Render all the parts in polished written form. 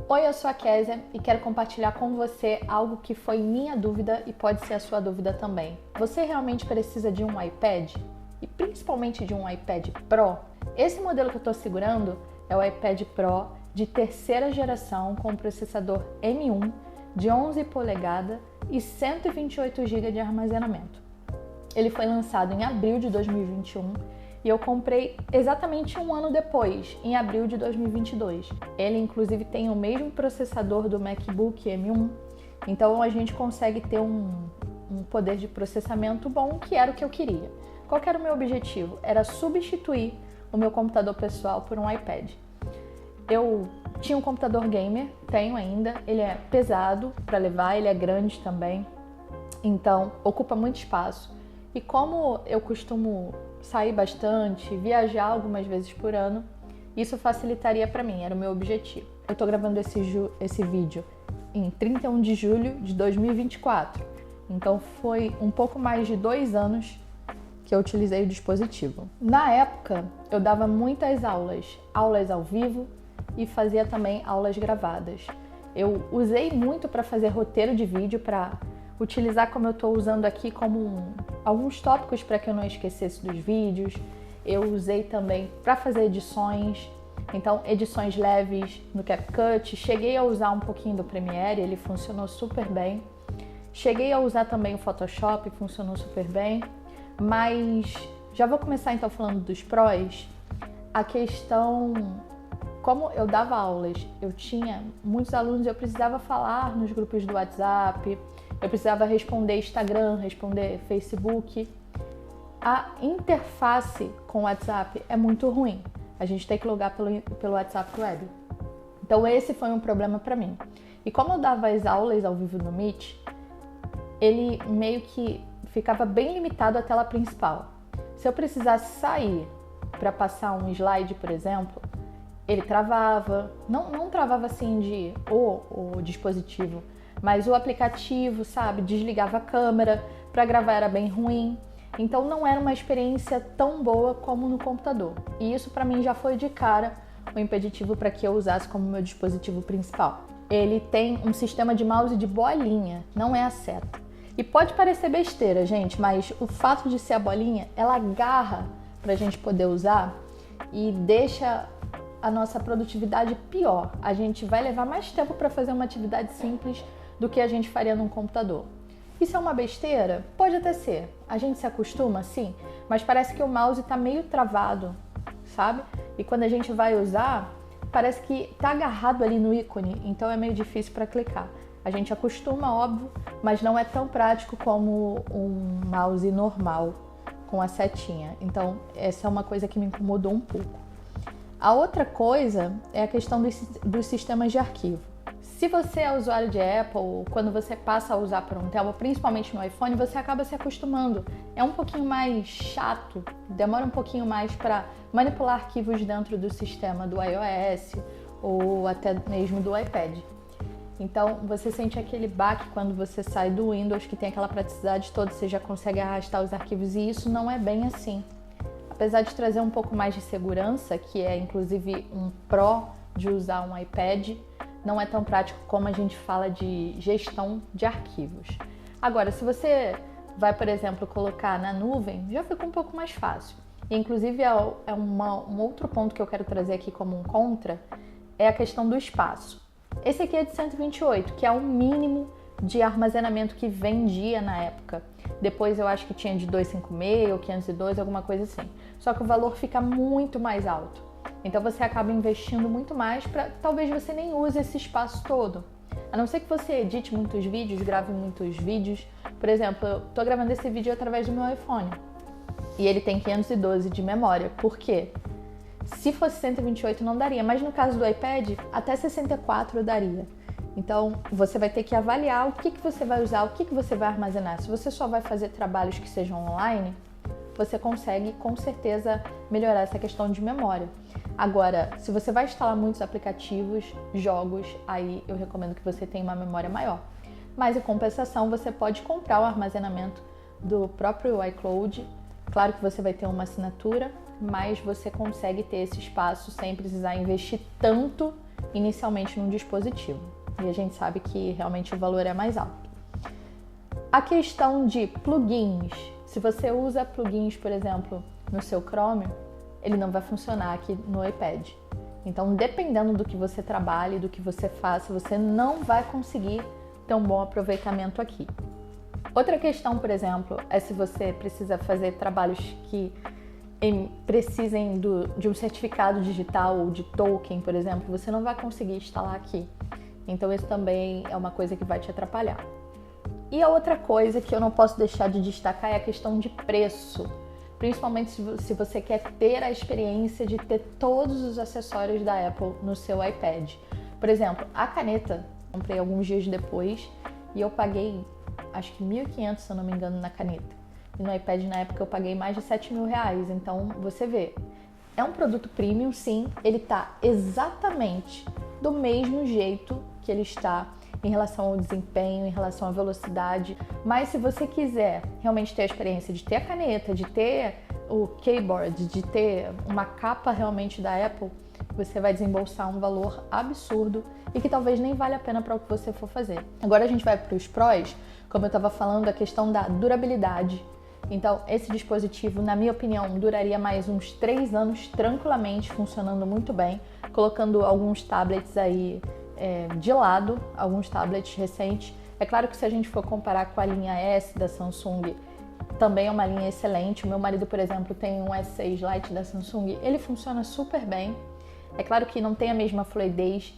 Oi, eu sou a Késia e quero compartilhar com você algo que foi minha dúvida e pode ser a sua dúvida também. Você realmente precisa de um iPad? E principalmente de um iPad Pro? Esse modelo que eu estou segurando é o iPad Pro de terceira geração com processador M1 de 11 polegadas e 128 GB de armazenamento. Ele foi lançado em abril de 2021 e eu comprei exatamente um ano depois, em abril de 2022. Ele inclusive tem o mesmo processador do MacBook M1, então a gente consegue ter um poder de processamento bom, que era o que eu queria. Qual que era o meu objetivo? Era substituir o meu computador pessoal por um iPad. Eu tinha um computador gamer, tenho ainda, ele é pesado para levar, ele é grande também, então ocupa muito espaço. E como eu costumo sair bastante, viajar algumas vezes por ano, isso facilitaria para mim, era o meu objetivo. Eu estou gravando esse vídeo em 31 de julho de 2024, então foi um pouco mais de 2 anos que eu utilizei o dispositivo. Na época, eu dava muitas aulas ao vivo e fazia também aulas gravadas. Eu usei muito para fazer roteiro de vídeo, para utilizar como eu estou usando aqui como alguns tópicos para que eu não esquecesse dos vídeos. Eu usei também para fazer edições, então edições leves no CapCut. Cheguei a usar um pouquinho do Premiere, ele funcionou super bem. Cheguei a usar também o Photoshop, funcionou super bem. Mas já vou começar então falando dos prós. A questão, como eu dava aulas, eu tinha muitos alunos, eu precisava falar nos grupos do WhatsApp, eu precisava responder Instagram, responder Facebook. A interface com o WhatsApp é muito ruim. A gente tem que logar pelo WhatsApp Web. Então esse foi um problema para mim. E como eu dava as aulas ao vivo no Meet, ele meio que ficava bem limitado à tela principal. Se eu precisasse sair para passar um slide, por exemplo, ele travava. Não travava assim de o dispositivo, mas o aplicativo, sabe, desligava a câmera, para gravar era bem ruim. Então não era uma experiência tão boa como no computador. E isso para mim já foi de cara o impeditivo para que eu usasse como meu dispositivo principal. Ele tem um sistema de mouse de bolinha, não é a seta. E pode parecer besteira, gente, mas o fato de ser a bolinha, ela agarra para a gente poder usar e deixa a nossa produtividade pior. A gente vai levar mais tempo para fazer uma atividade simples do que a gente faria num computador. Isso é uma besteira? Pode até ser. A gente se acostuma, sim, mas parece que o mouse está meio travado, sabe? E quando a gente vai usar, parece que está agarrado ali no ícone, então é meio difícil para clicar. A gente acostuma, óbvio, mas não é tão prático como um mouse normal com a setinha. Então, essa é uma coisa que me incomodou um pouco. A outra coisa é a questão dos sistemas de arquivo. Se você é usuário de Apple, quando você passa a usar por um tempo, principalmente no iPhone, você acaba se acostumando. É um pouquinho mais chato, demora um pouquinho mais para manipular arquivos dentro do sistema do iOS ou até mesmo do iPad. Então, você sente aquele baque quando você sai do Windows, que tem aquela praticidade toda, você já consegue arrastar os arquivos, e isso não é bem assim. Apesar de trazer um pouco mais de segurança, que é inclusive um pró de usar um iPad, não é tão prático como a gente fala de gestão de arquivos. Agora, se você vai, por exemplo, colocar na nuvem, já fica um pouco mais fácil. E, inclusive, um outro ponto que eu quero trazer aqui como um contra, é a questão do espaço. Esse aqui é de 128, que é o mínimo de armazenamento que vendia na época. Depois eu acho que tinha de 256 ou 512, alguma coisa assim. Só que o valor fica muito mais alto. Então você acaba investindo muito mais para talvez você nem use esse espaço todo. A não ser que você edite muitos vídeos, grave muitos vídeos. Por exemplo, eu estou gravando esse vídeo através do meu iPhone e ele tem 512 de memória. Por quê? Se fosse 128 não daria, mas no caso do iPad, até 64 daria. Então, você vai ter que avaliar o que você vai usar, o que você vai armazenar. Se você só vai fazer trabalhos que sejam online, você consegue, com certeza, melhorar essa questão de memória. Agora, se você vai instalar muitos aplicativos, jogos, aí eu recomendo que você tenha uma memória maior. Mas, em compensação, você pode comprar o armazenamento do próprio iCloud. Claro que você vai ter uma assinatura, mais você consegue ter esse espaço sem precisar investir tanto inicialmente num dispositivo. E a gente sabe que realmente o valor é mais alto. A questão de plugins. Se você usa plugins, por exemplo, no seu Chrome, ele não vai funcionar aqui no iPad. Então, dependendo do que você trabalhe, do que você faça, você não vai conseguir ter um bom aproveitamento aqui. Outra questão, por exemplo, é se você precisa fazer trabalhos que precisem de um certificado digital ou de token, por exemplo, você não vai conseguir instalar aqui. Então, isso também é uma coisa que vai te atrapalhar. E a outra coisa que eu não posso deixar de destacar é a questão de preço. Principalmente se você quer ter a experiência de ter todos os acessórios da Apple no seu iPad. Por exemplo, a caneta, comprei alguns dias depois e eu paguei, acho que R$1.500, se eu não me engano, na caneta. E no iPad, na época, eu paguei mais de R$7.000. Então, você vê, é um produto premium, sim, ele tá exatamente do mesmo jeito que ele está em relação ao desempenho, em relação à velocidade, mas se você quiser realmente ter a experiência de ter a caneta, de ter o keyboard, de ter uma capa realmente da Apple, você vai desembolsar um valor absurdo e que talvez nem valha a pena para o que você for fazer. Agora a gente vai para os prós, como eu estava falando, a questão da durabilidade. Então, esse dispositivo, na minha opinião, duraria mais uns 3 anos tranquilamente, funcionando muito bem, colocando alguns tablets aí de lado, alguns tablets recentes. É claro que se a gente for comparar com a linha S da Samsung, também é uma linha excelente. O meu marido, por exemplo, tem um S6 Lite da Samsung, ele funciona super bem. É claro que não tem a mesma fluidez.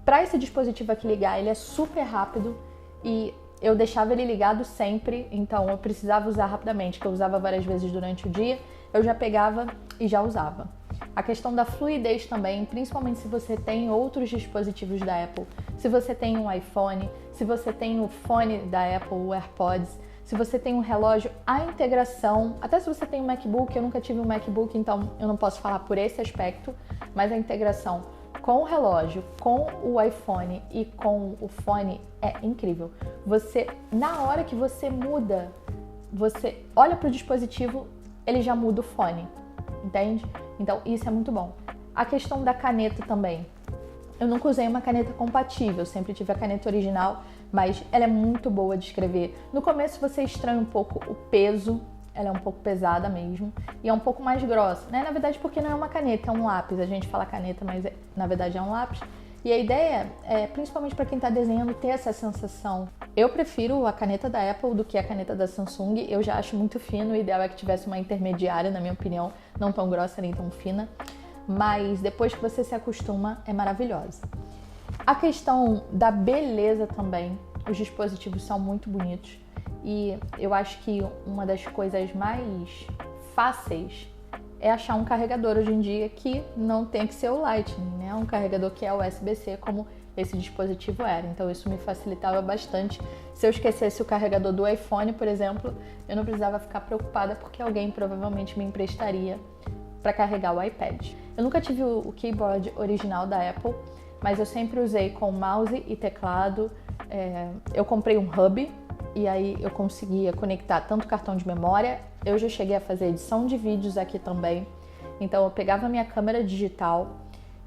Para esse dispositivo aqui ligar, ele é super rápido e eu deixava ele ligado sempre, então eu precisava usar rapidamente, que eu usava várias vezes durante o dia, eu já pegava e já usava. A questão da fluidez também, principalmente se você tem outros dispositivos da Apple, se você tem um iPhone, se você tem o fone da Apple, o AirPods, se você tem um relógio, a integração, até se você tem um MacBook, eu nunca tive um MacBook, então eu não posso falar por esse aspecto, mas a integração com o relógio, com o iPhone e com o fone é incrível. Você, na hora que você muda, você olha para o dispositivo, ele já muda o fone, entende? Então isso é muito bom. A questão da caneta também. Eu nunca usei uma caneta compatível, sempre tive a caneta original, mas ela é muito boa de escrever. No começo você estranha um pouco o peso, ela é um pouco pesada mesmo, e é um pouco mais grossa, né? Na verdade, porque não é uma caneta, é um lápis. A gente fala caneta, mas na verdade é um lápis. E a ideia é, principalmente para quem está desenhando, ter essa sensação. Eu prefiro a caneta da Apple do que a caneta da Samsung. Eu já acho muito fino, o ideal é que tivesse uma intermediária, na minha opinião, não tão grossa nem tão fina. Mas depois que você se acostuma, é maravilhosa. A questão da beleza também, os dispositivos são muito bonitos. E eu acho que uma das coisas mais fáceis é achar um carregador hoje em dia que não tem que ser o Lightning, né? Um carregador que é USB-C, como esse dispositivo era. Então isso me facilitava bastante. Se eu esquecesse o carregador do iPhone, por exemplo, eu não precisava ficar preocupada porque alguém provavelmente me emprestaria para carregar o iPad. Eu nunca tive o keyboard original da Apple, mas eu sempre usei com mouse e teclado. Eu comprei um hub e aí eu conseguia conectar tanto cartão de memória. Eu já cheguei a fazer edição de vídeos aqui também. Então eu pegava a minha câmera digital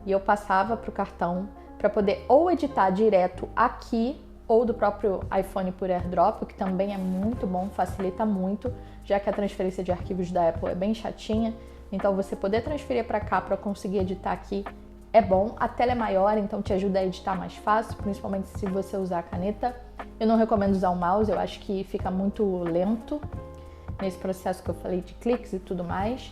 e eu passava para o cartão para poder ou editar direto aqui ou do próprio iPhone por AirDrop, que também é muito bom, facilita muito, já que a transferência de arquivos da Apple é bem chatinha. Então você poder transferir para cá para conseguir editar aqui é bom. A tela é maior, então te ajuda a editar mais fácil, principalmente se você usar a caneta. Eu não recomendo usar o mouse, eu acho que fica muito lento nesse processo que eu falei de cliques e tudo mais.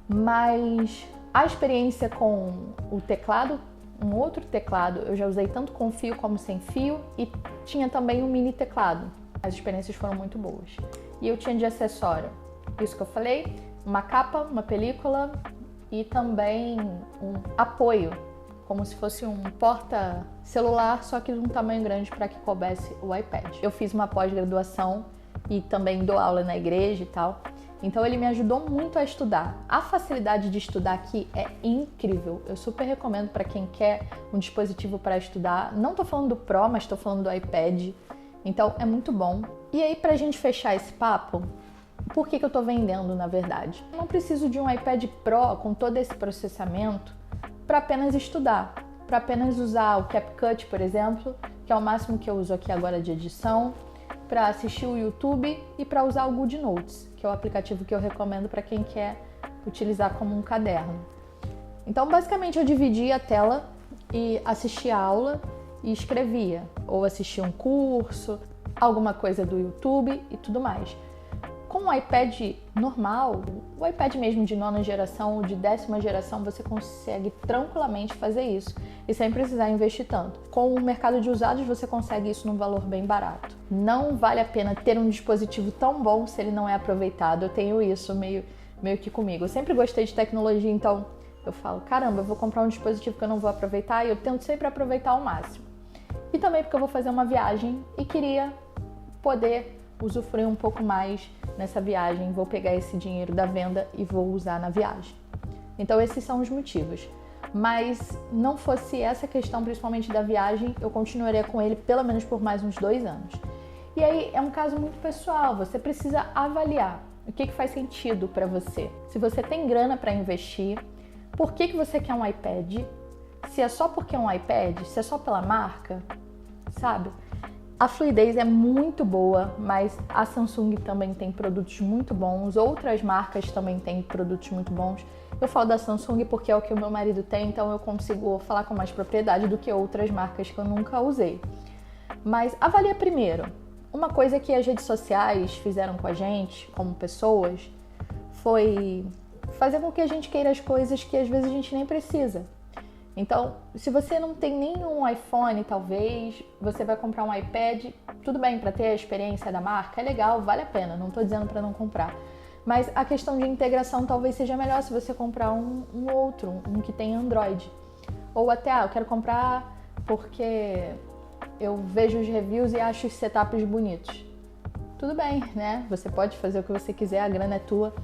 Mas a experiência com o teclado, um outro teclado, eu já usei tanto com fio como sem fio e tinha também um mini teclado. As experiências foram muito boas. E eu tinha de acessório, isso que eu falei, uma capa, uma película e também um apoio, como se fosse um porta-celular, só que de um tamanho grande para que coubesse o iPad. Eu fiz uma pós-graduação e também dou aula na igreja e tal, então ele me ajudou muito a estudar. A facilidade de estudar aqui é incrível, eu super recomendo para quem quer um dispositivo para estudar. Não tô falando do Pro, mas tô falando do iPad, então é muito bom. E aí, pra gente fechar esse papo, por que eu estou vendendo, na verdade? Eu não preciso de um iPad Pro com todo esse processamento para apenas estudar, para apenas usar o CapCut, por exemplo, que é o máximo que eu uso aqui agora de edição, para assistir o YouTube e para usar o GoodNotes, que é o aplicativo que eu recomendo para quem quer utilizar como um caderno. Então, basicamente, eu dividia a tela e assistia a aula e escrevia, ou assistia um curso, alguma coisa do YouTube e tudo mais. Com o iPad normal, o iPad mesmo de 9ª geração ou de 10ª geração, você consegue tranquilamente fazer isso e sem precisar investir tanto. Com o mercado de usados, você consegue isso num valor bem barato. Não vale a pena ter um dispositivo tão bom se ele não é aproveitado. Eu tenho isso meio que comigo. Eu sempre gostei de tecnologia, então eu falo, caramba, eu vou comprar um dispositivo que eu não vou aproveitar e eu tento sempre aproveitar ao máximo. E também porque eu vou fazer uma viagem e queria poder usufruir um pouco mais nessa viagem, vou pegar esse dinheiro da venda e vou usar na viagem. Então esses são os motivos. Mas não fosse essa questão, principalmente da viagem, eu continuaria com ele pelo menos por mais uns 2 anos. E aí é um caso muito pessoal, você precisa avaliar o que faz sentido para você. Se você tem grana para investir, por que você quer um iPad? Se é só porque é um iPad, se é só pela marca, sabe? A fluidez é muito boa, mas a Samsung também tem produtos muito bons, outras marcas também têm produtos muito bons. Eu falo da Samsung porque é o que o meu marido tem, então eu consigo falar com mais propriedade do que outras marcas que eu nunca usei. Mas avalia primeiro. Uma coisa que as redes sociais fizeram com a gente, como pessoas, foi fazer com que a gente queira as coisas que às vezes a gente nem precisa. Então, se você não tem nenhum iPhone, talvez, você vai comprar um iPad, tudo bem, para ter a experiência da marca, é legal, vale a pena, não estou dizendo para não comprar. Mas a questão de integração talvez seja melhor se você comprar um outro, um que tem Android. Ou até, eu quero comprar porque eu vejo os reviews e acho os setups bonitos. Tudo bem, né? Você pode fazer o que você quiser, a grana é tua,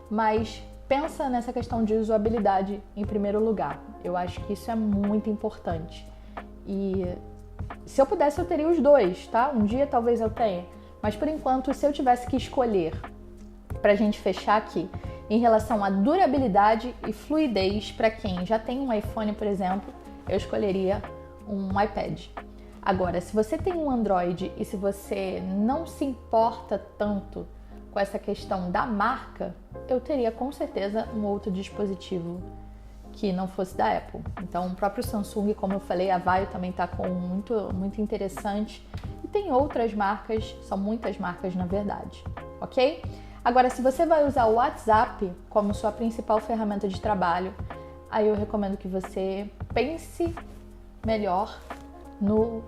mas pensa nessa questão de usabilidade em primeiro lugar. Eu acho que isso é muito importante. E se eu pudesse, eu teria os dois, tá? Um dia talvez eu tenha. Mas por enquanto, se eu tivesse que escolher, pra gente fechar aqui, em relação à durabilidade e fluidez, para quem já tem um iPhone, por exemplo, eu escolheria um iPad. Agora, se você tem um Android e se você não se importa tanto com essa questão da marca, eu teria com certeza um outro dispositivo que não fosse da Apple. Então, o próprio Samsung, como eu falei, a Vaio também está com muito interessante. E tem outras marcas, são muitas marcas na verdade, ok? Agora, se você vai usar o WhatsApp como sua principal ferramenta de trabalho, aí eu recomendo que você pense melhor no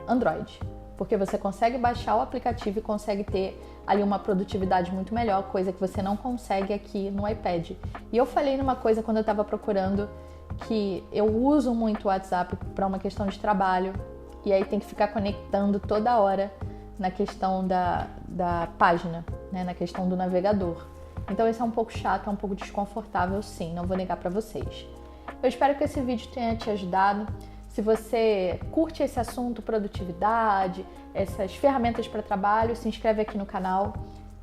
Android, porque você consegue baixar o aplicativo e consegue ter ali uma produtividade muito melhor, coisa que você não consegue aqui no iPad. E eu falei numa coisa quando eu estava procurando que eu uso muito o WhatsApp para uma questão de trabalho e aí tem que ficar conectando toda hora na questão da página, né, na questão do navegador. Então isso é um pouco chato, é um pouco desconfortável sim, não vou negar para vocês. Eu espero que esse vídeo tenha te ajudado. Se você curte esse assunto, produtividade, essas ferramentas para trabalho, se inscreve aqui no canal.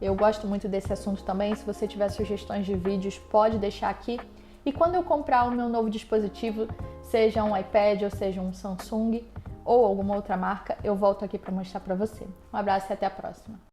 Eu gosto muito desse assunto também. Se você tiver sugestões de vídeos, pode deixar aqui. E quando eu comprar o meu novo dispositivo, seja um iPad ou seja um Samsung ou alguma outra marca, eu volto aqui para mostrar para você. Um abraço e até a próxima.